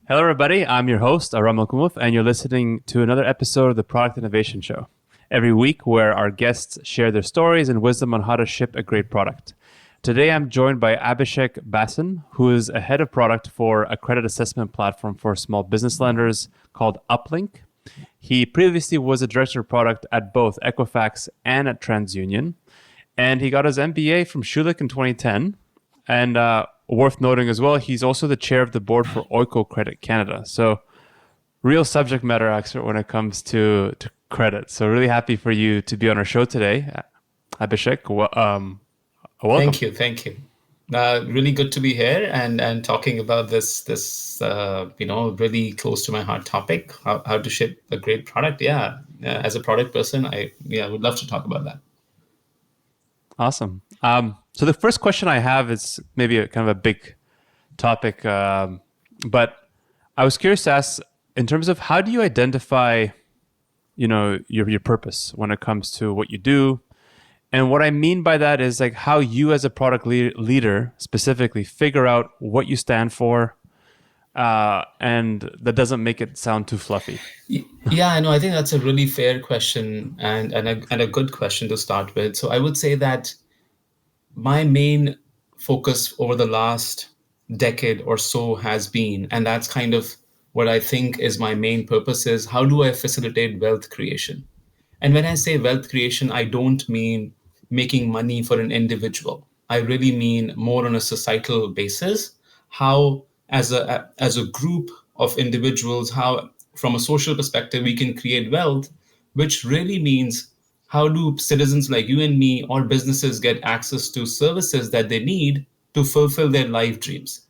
Hello, everybody. I'm your host, Aram Melkoumov, and you're listening to another episode of the Product Innovation Show. Every week, where our guests share their stories and wisdom on how to ship a great product. Today, I'm joined by Abhishek Bhasin, who is a head of product for a credit assessment platform for small business lenders called Uplinq. He previously was a director of product at both Equifax and at TransUnion, and he got his MBA from Schulich in 2010. And worth noting as well, he's also the chair of the board for Oiko Credit Canada. So real subject matter expert when it comes to credit. So really happy for you to be on our show today. Abhishek, welcome. Thank you. Really good to be here and talking about this really close to my heart topic, how to ship a great product. As a product person, I would love to talk about that. Awesome. So the first question I have is maybe a kind of a big topic, but I was curious to ask, in terms of how do you identify, your purpose when it comes to what you do? And what I mean by that is like how you as a product leader specifically figure out what you stand for, and that doesn't make it sound too fluffy. Yeah, I know. I think that's a really fair question and a good question to start with. So I would say that my main focus over the last decade or so has been, and that's kind of what I think is my main purpose, is how do I facilitate wealth creation? And when I say wealth creation, I don't mean making money for an individual. I really mean more on a societal basis, how as a group of individuals, how from a social perspective we can create wealth, which really means how do citizens like you and me or businesses get access to services that they need to fulfill their life dreams?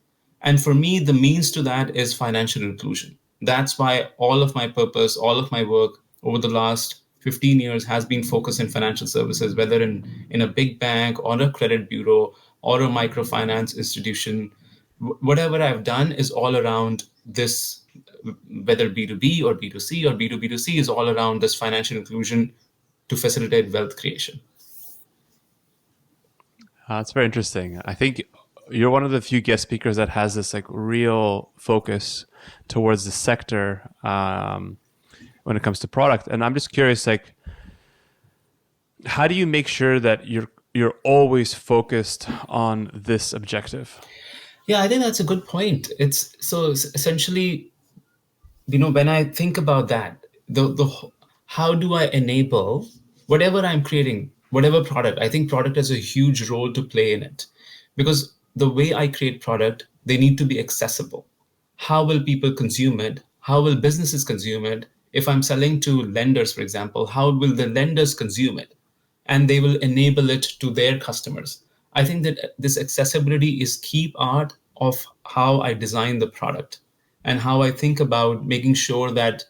And for me, the means to that is financial inclusion. That's why all of my purpose, all of my work over the last 15 years has been focused in financial services, whether in a big bank or a credit bureau or a microfinance institution. Whatever I've done is all around this, whether B2B or B2C or B2B2C, is all around this financial inclusion to facilitate wealth creation. That's very interesting. I think you're one of the few guest speakers that has this like real focus towards the sector when it comes to product. And I'm just curious, like, how do you make sure that you're always focused on this objective? Yeah, I think that's a good point. It's so essentially, when I think about that, the how do I enable whatever I'm creating, whatever product? I think product has a huge role to play in it, because the way I create product, they need to be accessible. How will people consume it? How will businesses consume it? If I'm selling to lenders, for example, how will the lenders consume it? And they will enable it to their customers. I think that this accessibility is key part of how I design the product and how I think about making sure that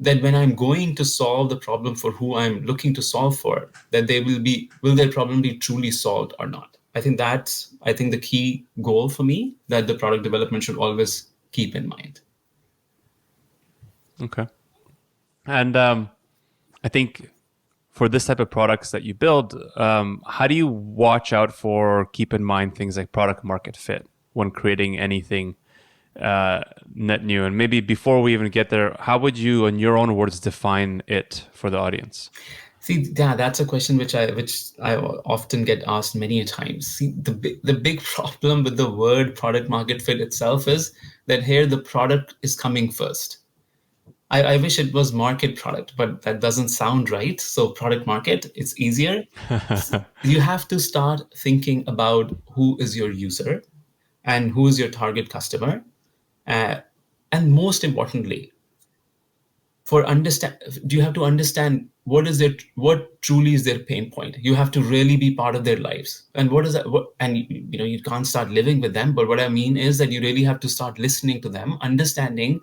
when I'm going to solve the problem for who I'm looking to solve for, that will their problem be truly solved or not? I think that's the key goal for me that the product development should always keep in mind. Okay. And I think for this type of products that you build, how do you watch out for, keep in mind things like product market fit when creating anything net new? And maybe before we even get there, how would you, in your own words, define it for the audience? See, yeah, that's a question which I often get asked many a times. See, the big problem with the word product market fit itself is that here the product is coming first. I wish it was market product, but that doesn't sound right. So product market, it's easier. You have to start thinking about who is your user and who is your target customer. Uh, and most importantly, you have to understand what truly is their pain point. You have to really be part of their lives. And what is that? And you can't start living with them. But what I mean is that you really have to start listening to them, understanding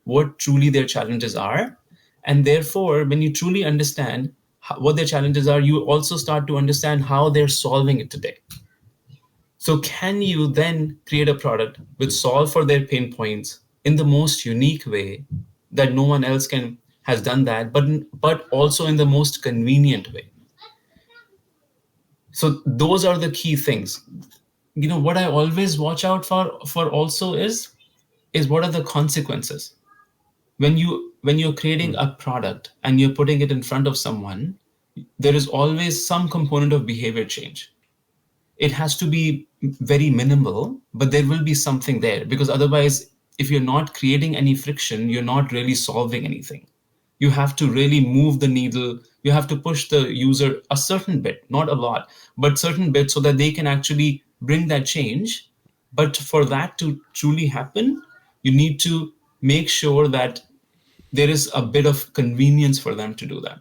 what truly their challenges are. And therefore, when you truly understand what their challenges are, you also start to understand how they're solving it today. So can you then create a product which solve for their pain points in the most unique way that no one else has done that, but also in the most convenient way? So those are the key things. What I always watch out for also is is what are the consequences when you're creating a product and you're putting it in front of someone. There is always some component of behavior change. It has to be very minimal, but there will be something there, because otherwise, if you're not creating any friction, you're not really solving anything. You have to really move the needle. You have to push the user a certain bit, not a lot, but certain bit, so that they can actually bring that change. But for that to truly happen, you need to make sure that there is a bit of convenience for them to do that.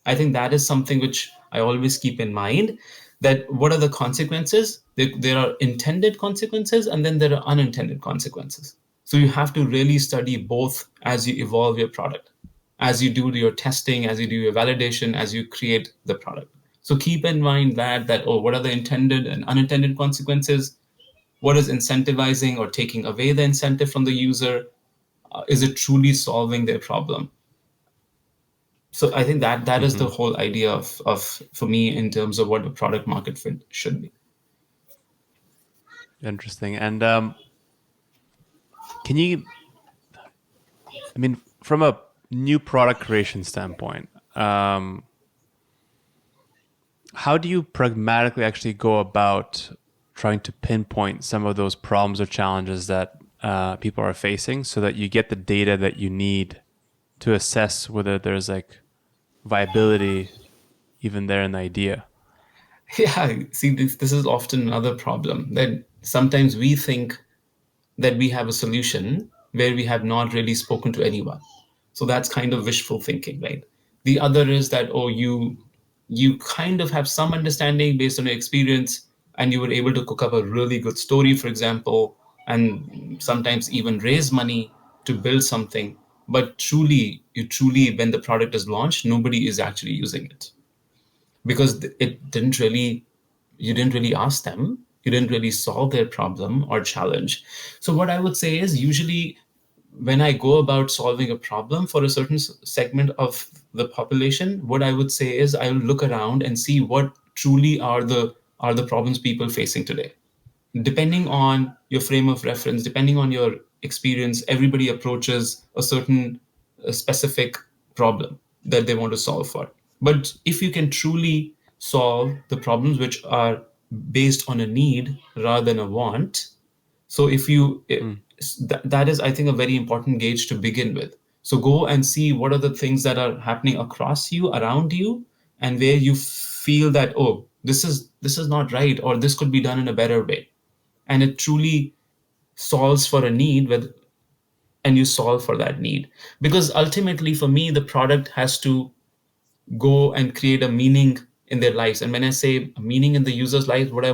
I think that is something which I always keep in mind, that what are the consequences? There are intended consequences and then there are unintended consequences. So you have to really study both as you evolve your product, as you do your testing, as you do your validation, as you create the product. So keep in mind that oh, what are the intended and unintended consequences? What is incentivizing or taking away the incentive from the user? Is it truly solving their problem? So I think that is the Hmm. whole idea of for me in terms of what a product market fit should be. Interesting. And can you, I mean, from a new product creation standpoint, how do you pragmatically actually go about trying to pinpoint some of those problems or challenges that people are facing so that you get the data that you need to assess whether there's like viability even there in the idea? Yeah, see, this is often another problem, that sometimes we think that we have a solution where we have not really spoken to anyone. So that's kind of wishful thinking, right? The other is that, oh, you kind of have some understanding based on your experience, and you were able to cook up a really good story, for example, and sometimes even raise money to build something. But truly, when the product is launched, nobody is actually using it, because it didn't really you didn't really ask them, you didn't really solve their problem or challenge. So what I would say is, usually when I go about solving a problem for a certain segment of the population, what I would say is I will look around and see what truly are the problems people facing today. Depending on your frame of reference, depending on your experience, everybody approaches a certain specific problem that they want to solve for. But if you can truly solve the problems which are based on a need rather than a want, so if you Mm. that is, I think, a very important gauge to begin with. So go and see what are the things that are happening across you, around you, and where you feel that, oh, this is not right, or this could be done in a better way, and it truly solves for a need with, and you solve for that need. Because ultimately, for me, the product has to go and create a meaning in their lives. And when I say meaning in the user's life, what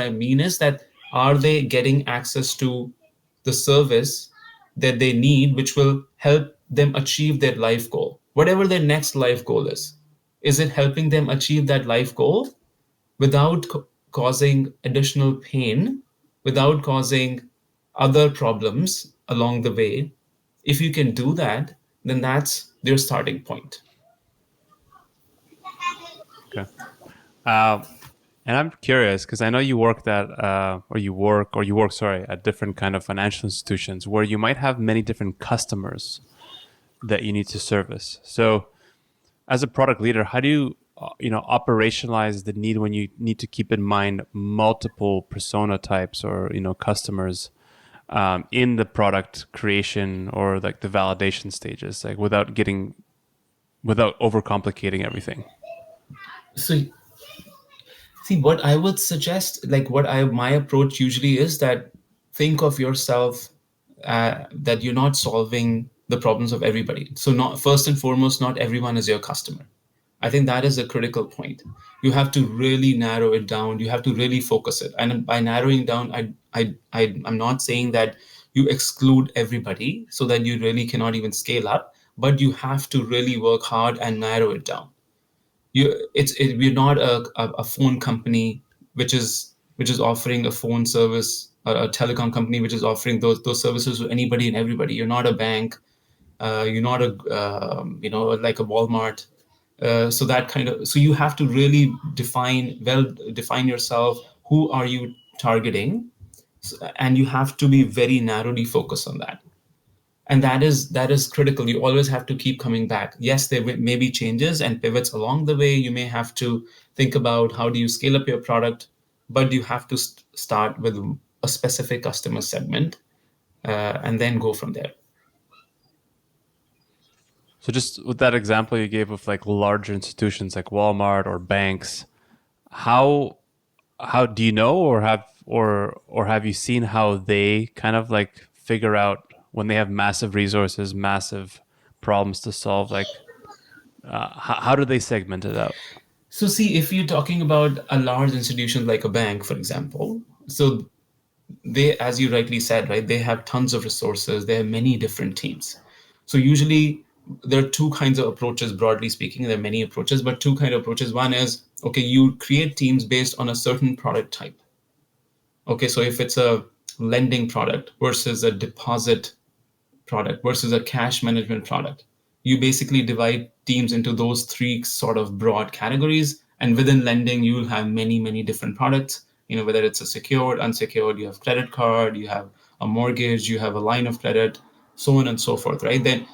I mean is that, are they getting access to the service that they need, which will help them achieve their life goal, whatever their next life goal is? Is it helping them achieve that life goal without causing additional pain, without causing other problems along the way? If you can do that, then that's their starting point. Okay. Um, and I'm curious because I know you worked at, or you work, sorry, at different kind of financial institutions where you might have many different customers that you need to service. So, as a product leader, how do you, operationalize the need when you need to keep in mind multiple persona types or customers in the product creation or like the validation stages, like without overcomplicating everything? So see, what I would suggest, like what I my approach usually is that, think of yourself that you're not solving the problems of everybody. So not first and foremost, not everyone is your customer. I think that is a critical point. You have to really narrow it down. You have to really focus it. And by narrowing down, I'm not saying that you exclude everybody so that you really cannot even scale up, but you have to really work hard and narrow it down. We're not a phone company which is offering a phone service, a telecom company which is offering those services to anybody and everybody. You're not a bank. You're not a like a Walmart. So you have to really define yourself. Who are you targeting, And you have to be very narrowly focused on that. And that is critical. You always have to keep coming back. Yes, there may be changes and pivots along the way. You may have to think about how do you scale up your product, but you have to start with a specific customer segment, and then go from there. So just with that example you gave of like larger institutions like Walmart or banks, how how do you know or have you seen how they kind of like figure out when they have massive resources, massive problems to solve, like how do they segment it out? So see, if you're talking about a large institution like a bank, for example, so they, as you rightly said, right, they have tons of resources, they have many different teams. So usually there are two kinds of approaches, broadly speaking. There are many approaches, but two kind of approaches. One is, okay, you create teams based on a certain product type. Okay, so if it's a lending product versus a deposit product versus a cash management product, you basically divide teams into those three sort of broad categories. And within lending, you'll have many different products. Whether it's a secured, unsecured, you have credit card, you have a mortgage, you have a line of credit, so on and so forth, right? Then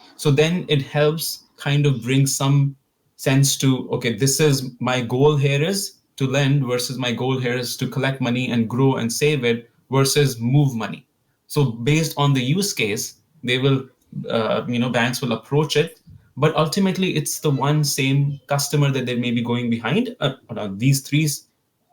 it helps kind of bring some sense to, okay, this is my goal here is to lend versus my goal here is to collect money and grow and save it versus move money. So based on the use case, they will, banks will approach it, but ultimately it's the one same customer that they may be going behind. These three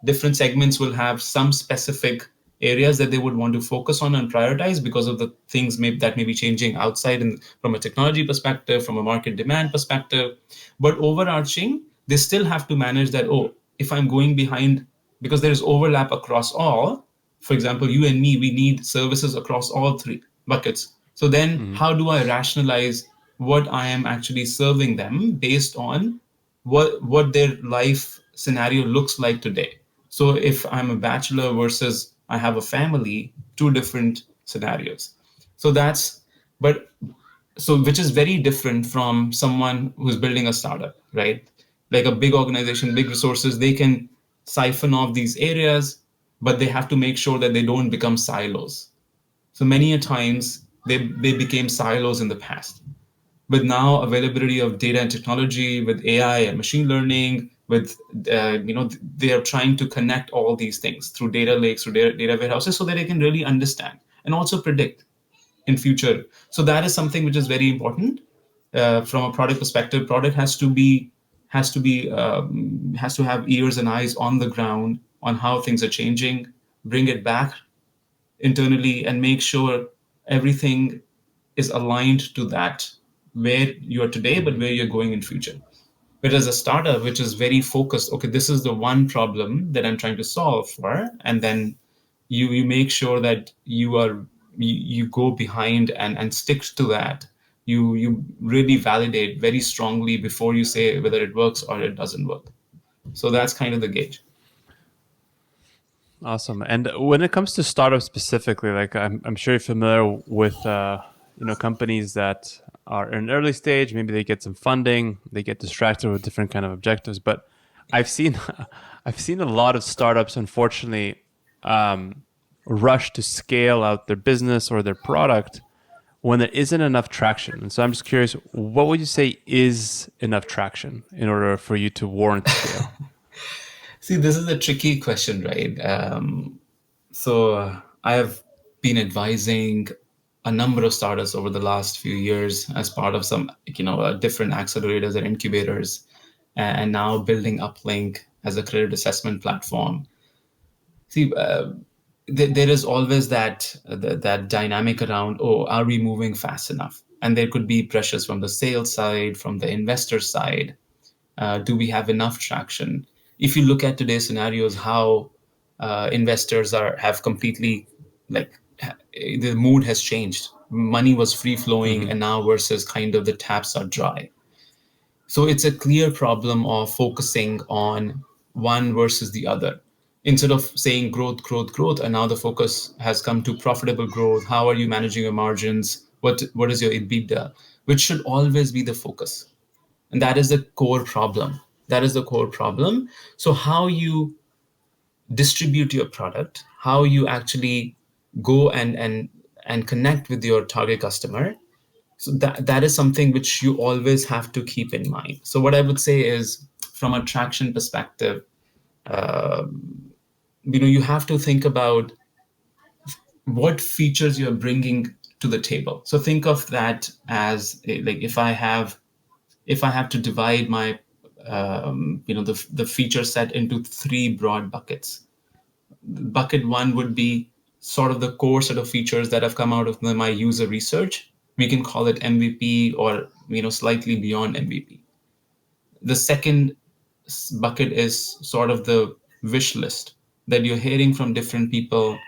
different segments will have some specific areas that they would want to focus on and prioritize because of the things that may be changing outside, and from a technology perspective, from a market demand perspective. But overarching, they still have to manage that. Oh, if I'm going behind, because there is overlap across all. For example, you and me, we need services across all three buckets. So then Hmm. how do I rationalize what I am actually serving them based on what their life scenario looks like today? So if I'm a bachelor versus I have a family, two different scenarios. So that's, but so which is very different from someone who's building a startup, right? Like a big organization, big resources, they can siphon off these areas, but they have to make sure that they don't become silos. So many a times they became silos in the past. With now availability of data and technology, with AI and machine learning, with they are trying to connect all these things through data lakes, through data warehouses, so that they can really understand and also predict in future. So that is something which is very important from a product perspective. Product has to have ears and eyes on the ground on how things are changing, bring it back internally, and make sure everything is aligned to that, where you are today but Hmm. where you're going in future. Whereas a startup which is very focused, okay, this is the one problem that I'm trying to solve for, and then you make sure that you go behind and stick to that. You really validate very strongly before you say whether it works or it doesn't work. So that's kind of the gauge. Awesome. And when it comes to startups specifically, like I'm sure you're familiar with companies that are in an early stage. Maybe they get some funding, they get distracted with different kind of objectives. But I've seen I've seen a lot of startups, unfortunately, um, rush to scale out their business or their product when there isn't enough traction. And so I'm just curious, what would you say is enough traction in order for you to warrant scale? See, this is a tricky question, right? So I have been advising a number of startups over the last few years as part of some, different accelerators and incubators, and now building Uplinq as a credit assessment platform. See, there is always that dynamic around, oh, are we moving fast enough? And there could be pressures from the sales side, from the investor side. Do we have enough traction? If you look at today's scenarios, how investors have completely, like, the mood has changed. Money was free flowing, Hmm. and now versus kind of the taps are dry. So it's a clear problem of focusing on one versus the other. Instead of saying growth, growth, growth, and now the focus has come to profitable growth. How are you managing your margins? What is your EBITDA? Which should always be the focus. And that is the core problem. That is the core problem. So how you distribute your product, how you actually go and connect with your target customer. So that is something which you always have to keep in mind. So what I would say is, from a traction perspective, you have to think about what features you're bringing to the table. So think of that as like, if I have to divide my the feature set into three broad buckets. Bucket one would be sort of the core set of features that have come out of my user research. We can call it MVP, or slightly beyond MVP. The second bucket is sort of the wish list that you're hearing from different people,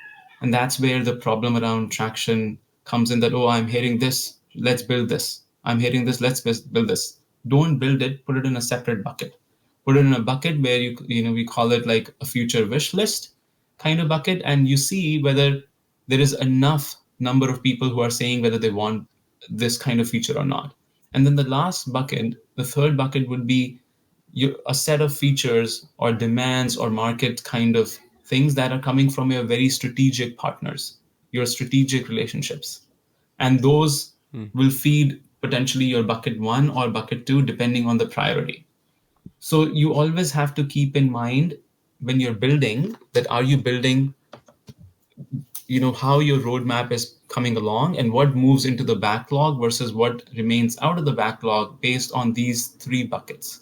and that's where the problem around traction comes in. That, oh, I'm hearing this, let's build this. I'm hearing this, let's build this. Don't build it, put it in a separate bucket. Put it in a bucket where we call it like a future wish list kind of bucket, and you see whether there is enough number of people who are saying whether they want this kind of feature or not. And then the last bucket, the third bucket, would be a set of features or demands or market kind of things that are coming from your very strategic partners, your strategic relationships. And those will feed potentially your bucket one or bucket two, depending on the priority. So you always have to keep in mind when you're building that, are you building, how your roadmap is coming along and what moves into the backlog versus what remains out of the backlog based on these three buckets.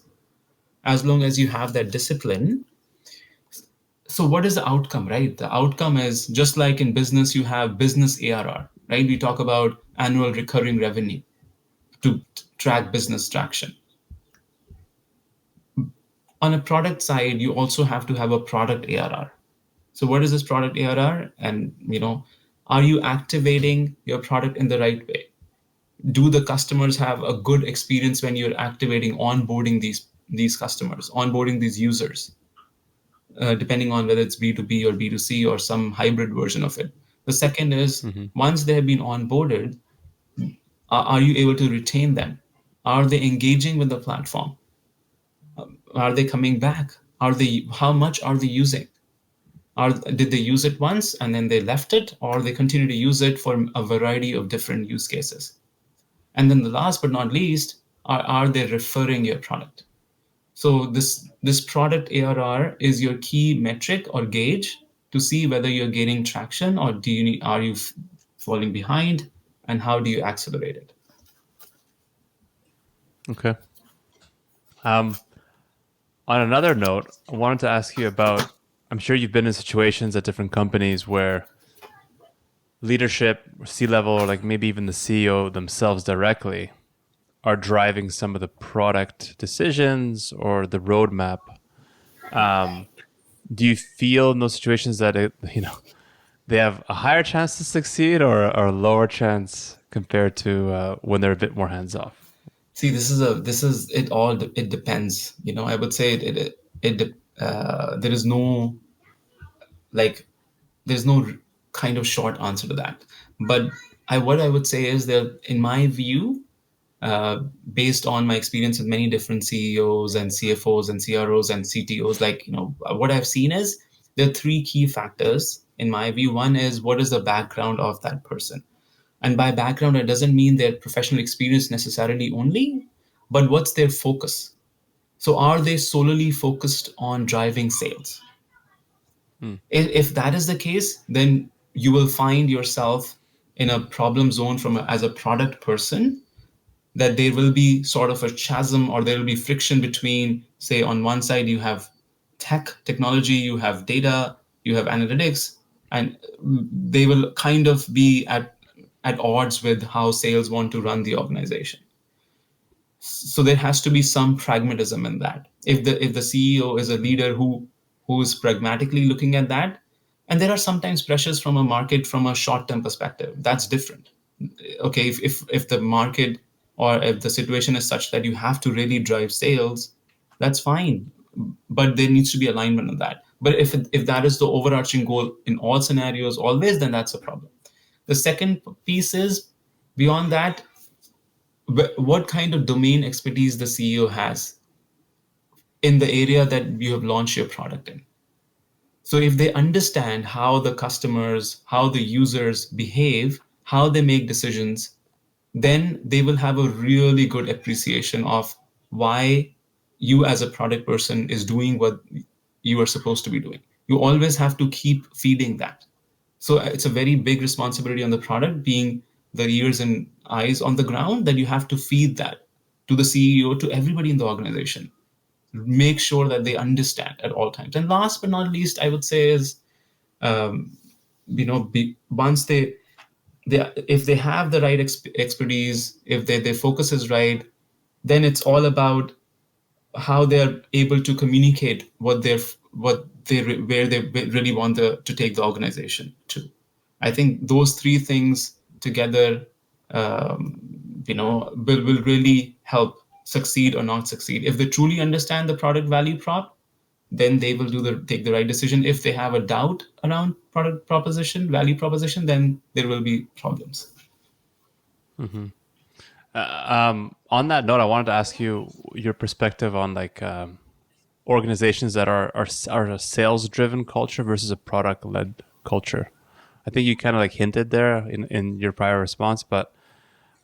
As long as you have that discipline. So what is the outcome, right? The outcome is, just like in business, you have business ARR, right? We talk about annual recurring revenue to track business traction. On a product side, you also have to have a product ARR. So what is this product ARR? And, are you activating your product in the right way? Do the customers have a good experience when you're activating, onboarding these customers, onboarding these users? Depending on whether it's B2B or B2C or some hybrid version of it. The second is, Mm-hmm. once they have been onboarded, are you able to retain them? Are they engaging with the platform? Are they coming back? How much are they using? Did they use it once and then they left it, or they continue to use it for a variety of different use cases? And then the last but not least, are they referring your product? So this product ARR is your key metric or gauge to see whether you're gaining traction, or are you falling behind, and how do you accelerate it? Okay. Um, on another note, I wanted to ask you about, I'm sure you've been in situations at different companies where leadership, C-level, or like maybe even the CEO themselves directly are driving some of the product decisions or the roadmap. Um, do you feel in those situations that they have a higher chance to succeed, or a lower chance compared to when they're a bit more hands off? See, it depends. I would say there is no, like, there's no kind of short answer to that. But what I would say is that, in my view, uh, based on my experience with many different CEOs and CFOs and CROs and CTOs, like, what I've seen is there are three key factors in my view. One is, what is the background of that person? And by background, it doesn't mean their professional experience necessarily only, but what's their focus? So are they solely focused on driving sales? Hmm. If that is the case, then you will find yourself in a problem zone as a product person, that there will be sort of a chasm, or there will be friction between, say, on one side you have technology, you have data, you have analytics, and they will kind of be at odds with how sales want to run the organization. So there has to be some pragmatism in that. If the CEO is a leader who is pragmatically looking at that, and there are sometimes pressures from a market from a short term perspective, that's different. Okay, if the market or if the situation is such that you have to really drive sales, that's fine, but there needs to be alignment on that. But if that is the overarching goal in all scenarios always, then that's a problem. The second piece is, beyond that, what kind of domain expertise the CEO has in the area that you have launched your product in. So if they understand how the customers, how the users behave, how they make decisions, then they will have a really good appreciation of why you as a product person is doing what you are supposed to be doing. You always have to keep feeding that. So it's a very big responsibility on the product, being the ears and eyes on the ground, that you have to feed that to the CEO, to everybody in the organization. Make sure that they understand at all times. And last but not least, I would say is, once they if they have the right expertise, if their focus is right, then it's all about how they're able to communicate where they really want to take the organization to. I think those three things together, will really help succeed or not succeed. If they truly understand the product value prop, then they will take the right decision. If they have a doubt around product proposition, value proposition, then there will be problems. On that note, I wanted to ask you your perspective on like organizations that are a sales driven culture versus a product led culture. I think you kind of like hinted there in your prior response, but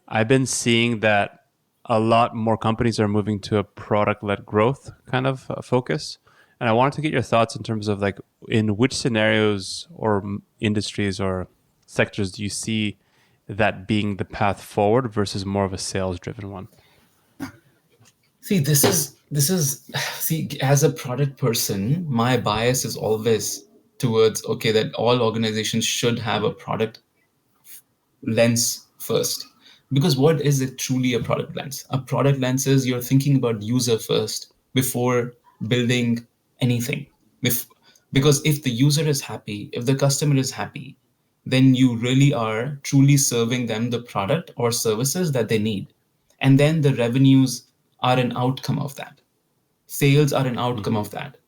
I've been seeing that a lot more companies are moving to a product led growth kind of focus. And I wanted to get your thoughts in terms of like in which scenarios or industries or sectors do you see that being the path forward versus more of a sales driven one? See, this is see, as a product person, my bias is always towards, okay, that all organizations should have a product lens first. Because what is it truly a product lens? A product lens is you're thinking about user first before building anything. Because if the user is happy, if the customer is happy, then you really are truly serving them the product or services that they need. And then the revenues are an outcome of that. Sales are an outcome Mm-hmm. of that.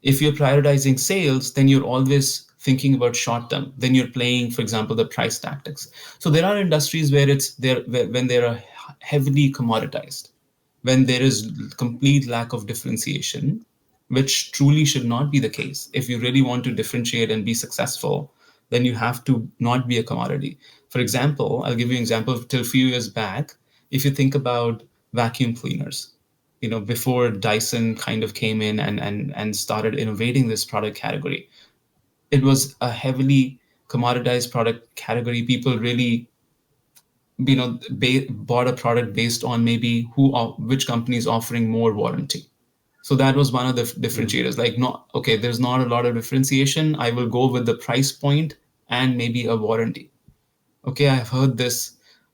If you're prioritizing sales, then you're always thinking about short term. Then you're playing, for example, the price tactics. So there are industries where it's there when they are heavily commoditized, when there is complete lack of differentiation, which truly should not be the case. If you really want to differentiate and be successful, then you have to not be a commodity. For example, I'll give you an example. Till a few years back, if you think about vacuum cleaners, before Dyson kind of came in and started innovating this product category, it was a heavily commoditized product category. People really, bought a product based on maybe which company is offering more warranty. So that was one of the differentiators. Like, not okay, there's not a lot of differentiation. I will go with the price point and maybe a warranty. Okay, I've heard this.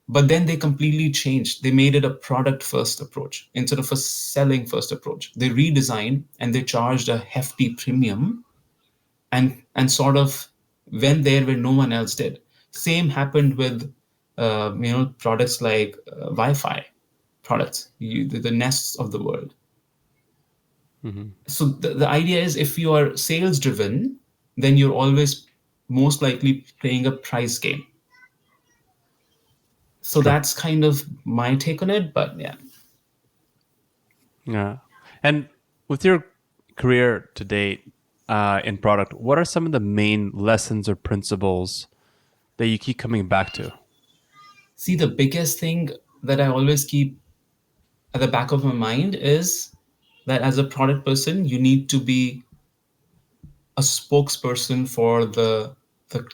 But then they completely changed. They made it a product first approach instead of a selling first approach. They redesigned and they charged a hefty premium, and sort of went there where no one else did. Same happened with products like Wi-Fi products, the Nests of the world. Mm-hmm. So the idea is, if you are sales driven, then you're always most likely playing a price game. So True. that's kind of my take on it. But yeah. Yeah. And with your career to date in product, what are some of the main lessons or principles that you keep coming back to? See, the biggest thing that I always keep at the back of my mind is that as a product person, you need to be a spokesperson for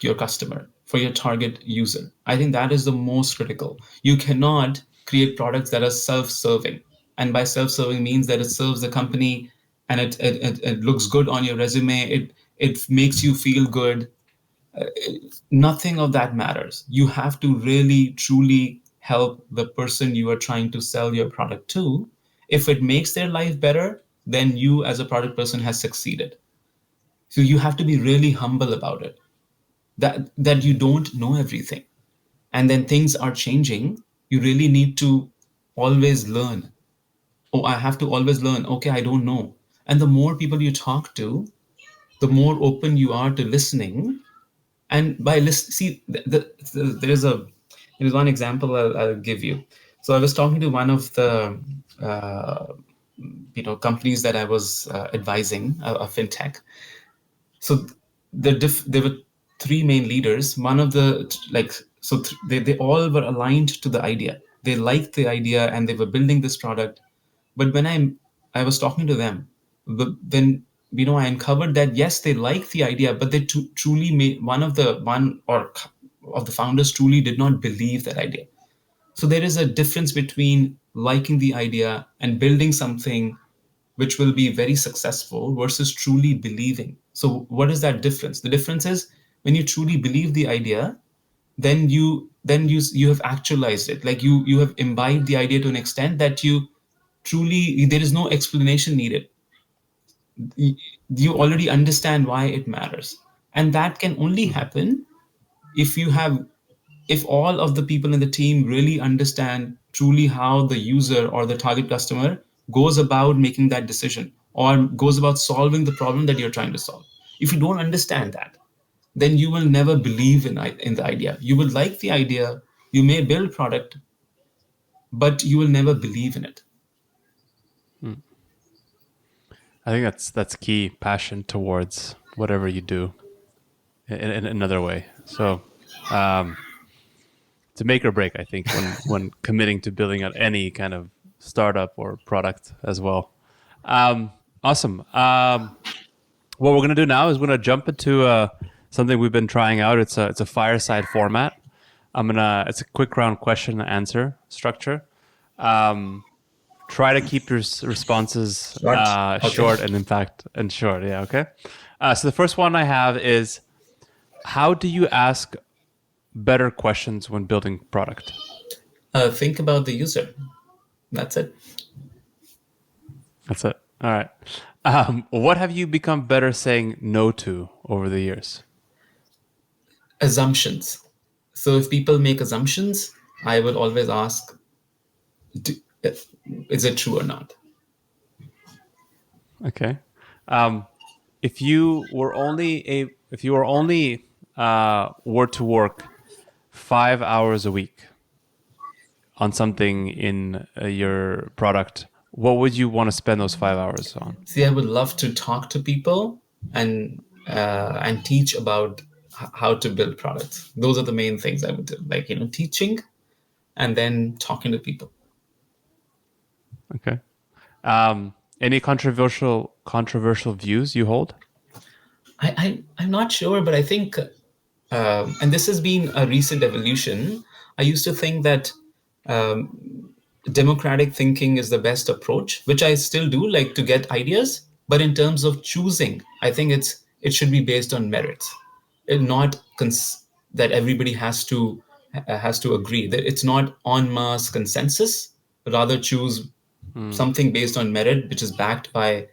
your customer, for your target user. I think that is the most critical. You cannot create products that are self-serving. And by self-serving means that it serves the company, and it looks good on your resume. It makes you feel good. Nothing of that matters. You have to really truly help the person you are trying to sell your product to. If it makes their life better, then you as a product person has succeeded. So you have to be really humble about it, that you don't know everything. And then things are changing. You really need to always learn. Oh, I have to always learn. Okay, I don't know. And the more people you talk to, the more open you are to listening. And by listen, see, there is one example I'll give you. So I was talking to one of the uh, companies that I was advising, a fintech. So there were three main leaders. One of the like so they all were aligned to the idea. They liked the idea and they were building this product. But when I was talking to them, then I uncovered that yes, they liked the idea, but they truly made one or of the founders truly did not believe that idea. So there is a difference between liking the idea and building something which will be very successful versus truly believing. So what is that difference? The difference is when you truly believe the idea, then you have actualized it. Like you have imbibed the idea to an extent that you truly there is no explanation needed. You already understand why it matters. And that can only happen if you have if all of the people in the team really understand truly how the user or the target customer goes about making that decision or goes about solving the problem that you're trying to solve. If you don't understand that, then you will never believe in the idea. You will like the idea, you may build product, but you will never believe in it. I think that's key, passion towards whatever you do in another way. So to make or break, I think, when committing to building out any kind of startup or product as well. Awesome. What we're going to do now is we're going to jump into something we've been trying out. It's a fireside format. It's a quick round question and answer structure. Try to keep your responses Okay. short and in fact and short. Yeah. Okay. So the first one I have is, how do you ask better questions when building product? Think about the user. That's it. That's it. All right. What have you become better saying no to over the years? Assumptions. So if people make assumptions, I will always ask, is it true or not? Okay. If you were only were to work 5 hours a week on something in your product, what would you want to spend those 5 hours on? See, I would love to talk to people and teach about how to build products. Those are the main things I would do, like teaching and then talking to people. Okay. Any controversial views you hold? I'm not sure, but I think, and this has been a recent evolution. I used to think that democratic thinking is the best approach, which I still do, like to get ideas. But in terms of choosing, I think it should be based on merits, and not that everybody has to agree. That it's not en masse consensus. Rather, choose something based on merit, which is backed by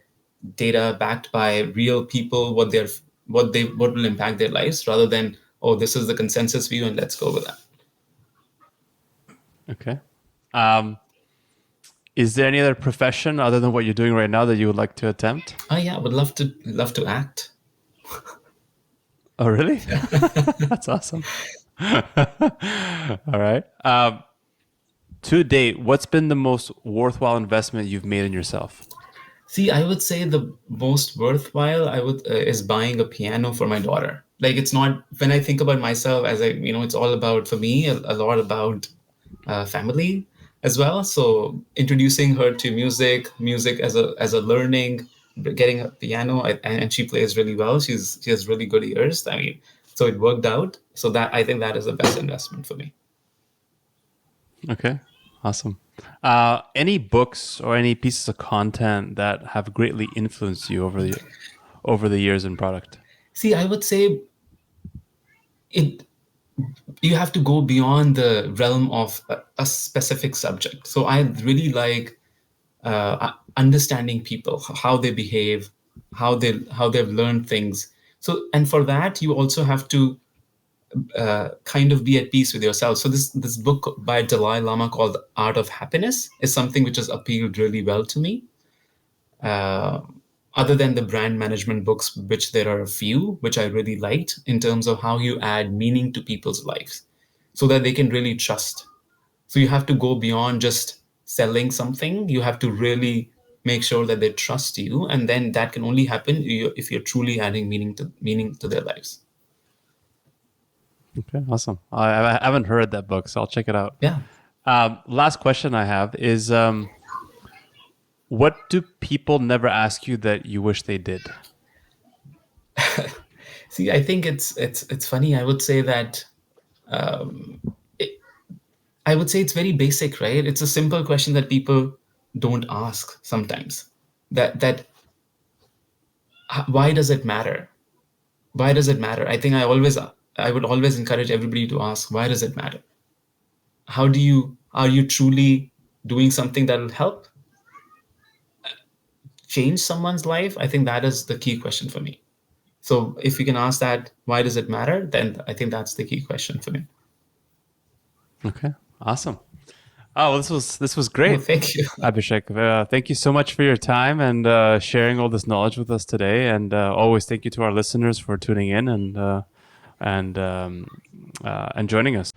data, backed by real people, what will impact their lives, rather than, oh, this is the consensus view and let's go with that. Okay. Is there any other profession other than what you're doing right now that you would like to attempt? Oh yeah, I would love to act. Oh, really? That's awesome. All right. To date, what's been the most worthwhile investment you've made in yourself? See, I would say the most worthwhile I would is buying a piano for my daughter. Like it's not when I think about myself as it's all about for me a lot about family as well. So introducing her to music as a learning, getting a piano, and she plays really well. She has really good ears. I mean, so it worked out. So that I think that is the best investment for me. Okay. Awesome. Any books or any pieces of content that have greatly influenced you over the years in product? See, I would say it you have to go beyond the realm of a specific subject. So I really like understanding people, how they behave, how they've learned things. So, and for that, you also have to kind of be at peace with yourself. So this book by Dalai Lama called The Art of Happiness is something which has appealed really well to me. Uh, Other than the brand management books, which there are a few, which I really liked in terms of how you add meaning to people's lives so that they can really trust. So you have to go beyond just selling something. You have to really make sure that they trust you, and then that can only happen if you're truly adding meaning to their lives. Okay, awesome. I haven't heard that book, so I'll check it out. Yeah. Last question I have is, what do people never ask you that you wish they did? See, I think it's funny. I would say that I would say it's very basic, right? It's a simple question that people don't ask sometimes. Why does it matter? Why does it matter? I think I would always encourage everybody to ask, why does it matter? Are you truly doing something that will help change someone's life? I think that is the key question for me. So if you can ask that, why does it matter? Then I think that's the key question for me. Okay, awesome. Oh, well, this was great. Well, thank you, Abhishek. Thank you so much for your time and sharing all this knowledge with us today. And always thank you to our listeners for tuning in and joining us.